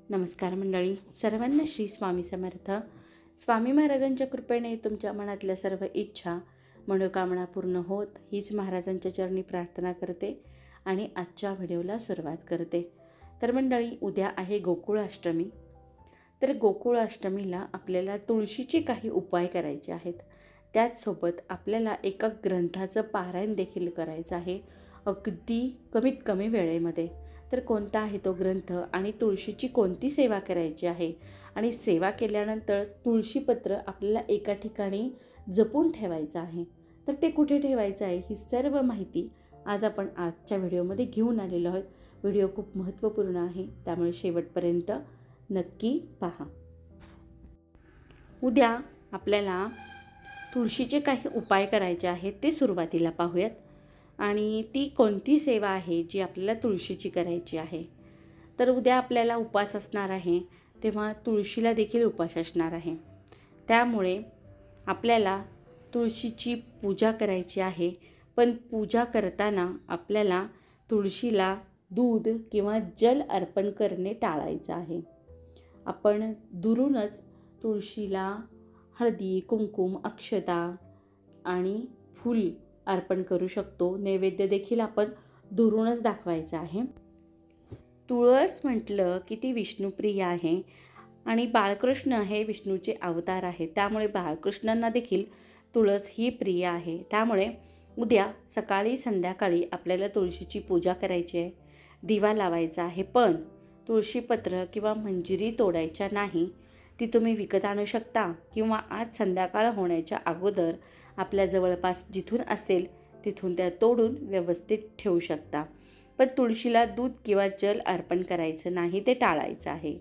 नमस्कार मंडळी, सर्वांना श्री स्वामी समर्थ. स्वामी महाराजांच्या कृपेने तुमच्या मनातल्या सर्व इच्छा मनोकामना पूर्ण होत हीच महाराजांच्या चरणी प्रार्थना करते आणि आजच्या व्हिडिओला सुरुवात करते. तर मंडळी, उद्या आहे गोकुळाष्टमी. तर गोकुळाष्टमीला आपल्याला तुळशीचे काही उपाय करायचे आहेत. त्याचसोबत आपल्याला एका ग्रंथाचं पारायण देखील करायचं आहे, अगदी कमीत कमी वेळेमध्ये. तर कोणता आहे तो ग्रंथ आणि तुळशीची कोणती सेवा करायची आहे आणि सेवा केल्यानंतर तुळशीपत्र आपल्याला एका ठिकाणी जपून ठेवायचं आहे, तर ते कुठे ठेवायचं आहे ही सर्व माहिती आज आपण आजच्या व्हिडिओमध्ये घेऊन आलेलो आहोत. व्हिडिओ खूप महत्त्वपूर्ण आहे, त्यामुळे शेवटपर्यंत नक्की पहा. उद्या आपल्याला तुळशीचे काही उपाय करायचे आहेत ते सुरुवातीला पाहूयात. आणि ती कोणती सेवा आहे जी आपल्याला तुळशीची करायची आहे. तर उद्या आपल्याला उपवास असणार आहे, तेव्हा तुळशीला देखील उपवास असणार आहे. त्यामुळे आपल्याला तुळशीची पूजा करायची आहे. पण पूजा करताना आपल्याला तुळशीला दूध किंवा जल अर्पण करणे टाळायचं आहे. आपण दुरूनच तुळशीला हळदी, कुंकुम, अक्षता आणि फूल अर्पण करू शकतो. नैवेद्य देखील आपण दुरूनच दाखवायचं आहे. तुळस म्हटलं की ती विष्णुप्रिय आहे आणि बाळकृष्ण हे विष्णूचे अवतार आहे. त्यामुळे बाळकृष्णांना देखील तुळस ही प्रिय आहे. त्यामुळे उद्या सकाळी संध्याकाळी आपल्याला तुळशीची पूजा करायची आहे, दिवा लावायचा आहे. पण तुळशीपत्र किंवा मंजिरी तोडायच्या नाही. ती तुम्ही विकत आणू शकता किंवा आज संध्याकाळ होण्याच्या अगोदर आपल्या जवळपास जिथून असेल तिथून त्या तोडून व्यवस्थित ठेवू शकता. पण तुळशीला दूध किंवा जल अर्पण करायचं नाही, ते टाळायचं आहे.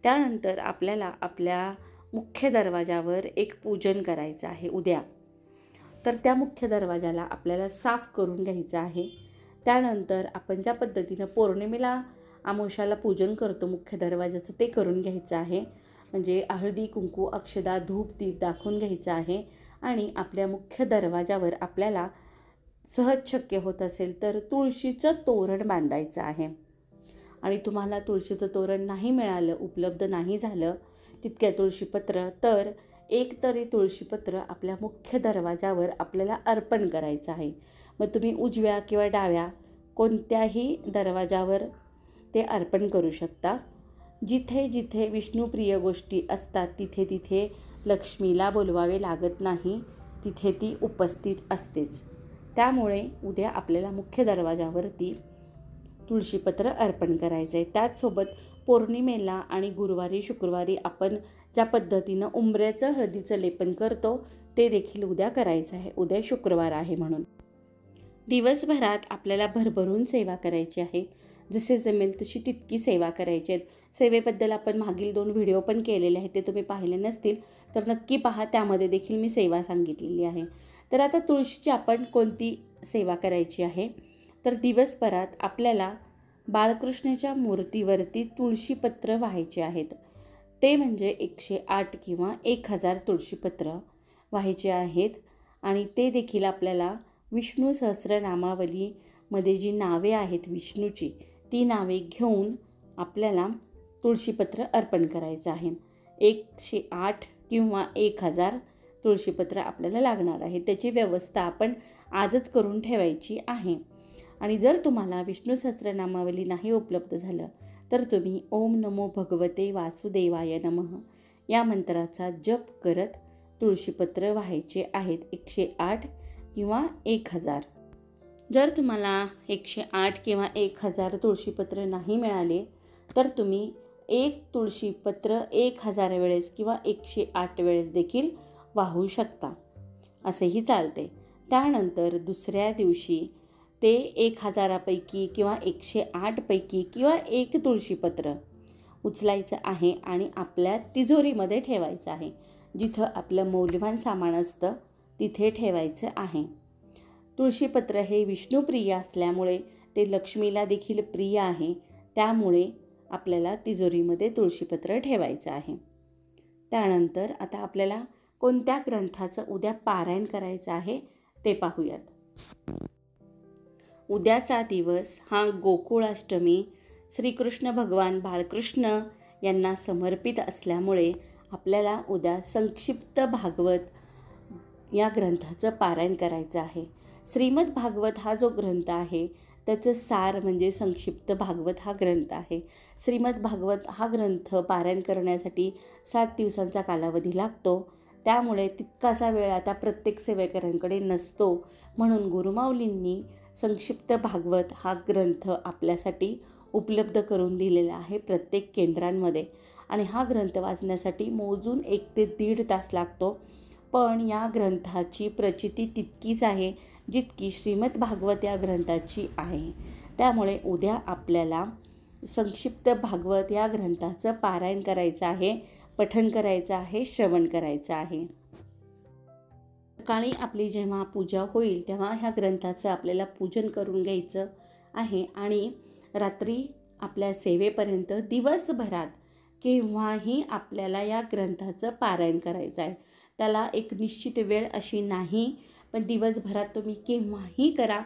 त्यानंतर आपल्याला आपल्या मुख्य दरवाजावर एक पूजन करायचं आहे उद्या. तर त्या मुख्य दरवाजाला आपल्याला साफ करून घ्यायचं आहे. त्यानंतर आपण ज्या पद्धतीनं पौर्णिमेला अमावस्याला पूजन करतो मुख्य दरवाजाचं, ते करून घ्यायचं आहे. म्हणजे हळदी, कुंकू, अक्षदा, धूप, दीप दाखवून घ्यायचं आहे. आणि आपल्या मुख्य दरवाजावर आपल्याला सहज शक्य होत असेल तर तुळशीचं तोरण बांधायचं आहे. आणि तुम्हाला तुळशीचं तोरण नाही मिळालं, उपलब्ध नाही झालं तितक्या तुळशीपत्र, तर एक तरी तुळशीपत्र आपल्या मुख्य दरवाजावर आपल्याला अर्पण करायचं आहे. मग तुम्ही उजव्या किंवा डाव्या कोणत्याही दरवाजावर ते अर्पण करू शकता. जिथे जिथे विष्णुप्रिय गोष्टी असतात तिथे तिथे लक्ष्मीला बोलवावे लागत नाही, तिथे ती उपस्थित असतेच. त्यामुळे उद्या आपल्याला मुख्य दरवाजावरती तुळशीपत्र अर्पण करायचं आहे. त्याचसोबत पौर्णिमेला आणि गुरुवारी शुक्रवारी आपण ज्या पद्धतीनं उंबऱ्याचं हळदीचं लेपन करतो ते देखील उद्या करायचं आहे. उद्या शुक्रवार आहे म्हणून दिवसभरात आपल्याला भरभरून सेवा करायची आहे. जसे जमेल तशी तितकी सेवा करायची आहेत. सेवेबद्दल आपण मागील 2 व्हिडिओ पण केलेले आहेत, ते तुम्ही पाहिले नसतील तर नक्की पहा, त्यामध्ये देखील मी सेवा सांगितलेली आहे. तर आता तुळशीची आपण कोणती सेवा करायची आहे. तर दिवसभरात आपल्याला बाळकृष्णाच्या मूर्तीवरती तुळशीपत्र व्हायचे आहेत. ते म्हणजे 108 किंवा 1000 तुळशीपत्र व्हायचे आहेत. आणि ते देखील आपल्याला विष्णू सहस्रनामावलीमध्ये जी नावे आहेत विष्णूची, ती नावे घेऊन आपल्याला तुळशीपत्र अर्पण करायचं आहे. 108 किंवा 1000 तुळशीपत्र आपल्याला लागणार आहे. त्याची व्यवस्था आपण आजच करून ठेवायची आहे. आणि जर तुम्हाला विष्णू सहस्रनामावली नाही उपलब्ध झालं तर तुम्ही ओम नमो भगवते वासुदेवाय नमः या मंत्राचा जप करत तुळशीपत्र व्हायचे आहेत. 108 किंवा 1000. जर तुम्हाला 108 किंवा 1000 तुळशीपत्र नाही मिळाले तर तुम्ही एक तुळशीपत्र 1000 वेळेस किंवा 108 वेळेस देखील वाहू शकता, असेही चालते. त्यानंतर दुसऱ्या दिवशी ते 1000 पैकी किंवा 108 पैकी किंवा एक तुळशीपत्र उचलायचं आहे आणि आपल्या तिजोरीमध्ये ठेवायचं आहे. जिथं आपलं मौल्यवान सामान असतं तिथे ठेवायचं आहे. तुळशीपत्र हे विष्णुप्रिय असल्यामुळे ते लक्ष्मीला देखील प्रिय आहे. त्यामुळे आपल्याला तिजोरीमध्ये तुळशीपत्र ठेवायचं आहे. त्यानंतर आता आपल्याला कोणत्या ग्रंथाचं उद्या पारायण करायचं आहे ते पाहूयात. उद्याचा दिवस हा गोकुळाष्टमी, श्रीकृष्ण भगवान बाळकृष्ण यांना समर्पित असल्यामुळे आपल्याला उद्या संक्षिप्त भागवत या ग्रंथाचं पारायण करायचं आहे. श्रीमद भागवत हा जो ग्रंथ आहे त्याचं सार म्हणजे संक्षिप्त भागवत हा ग्रंथ आहे. श्रीमद भागवत हा ग्रंथ पारायण करण्यासाठी 7 दिवसांचा कालावधी लागतो. त्यामुळे तितकासा वेळ आता प्रत्येक सेवेकऱ्यांकडे नसतो. म्हणून गुरुमाऊलींनी संक्षिप्त भागवत हा ग्रंथ आपल्यासाठी उपलब्ध करून दिलेला आहे प्रत्येक केंद्रांमध्ये. आणि हा ग्रंथ वाचण्यासाठी मोजून 1 ते 1.5 तास लागतो. पण या ग्रंथाची प्रचिती तितकीच आहे जितकी श्रीमद भागवत या ग्रंथाची आहे. त्यामुळे उद्या आपल्याला संक्षिप्त भागवत या ग्रंथाचं पारायण करायचं आहे, पठण करायचं आहे, श्रवण करायचं आहे. सकाळी आपली जेव्हा पूजा होईल तेव्हा ह्या ग्रंथाचं आपल्याला पूजन करून घ्यायचं आहे. आणि रात्री आपल्या सेवेपर्यंत दिवसभरात केव्हाही आपल्याला या ग्रंथाचं पारायण करायचं आहे. त्याला एक निश्चित वेळ अशी नाही, पण दिवसभरात तुम्ही केव्हाही करा,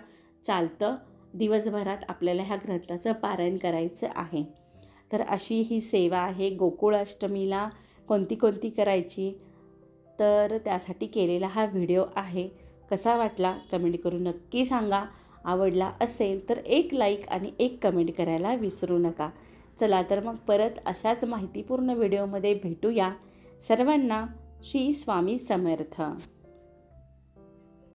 चालतं. दिवसभरात आपल्याला ह्या ग्रंथाचं पारायण करायचं आहे. तर अशी ही सेवा आहे. गोकुळाष्टमीला कोणती करायची, तर त्यासाठी केलेला हा व्हिडिओ आहे. कसा वाटला कमेंट करून नक्की सांगा. आवडला असेल तर एक लाईक आणि एक कमेंट करायला विसरू नका. चला तर मग परत अशाच माहितीपूर्ण व्हिडिओमध्ये भेटूया. सर्वांना श्री स्वामी समर्थ.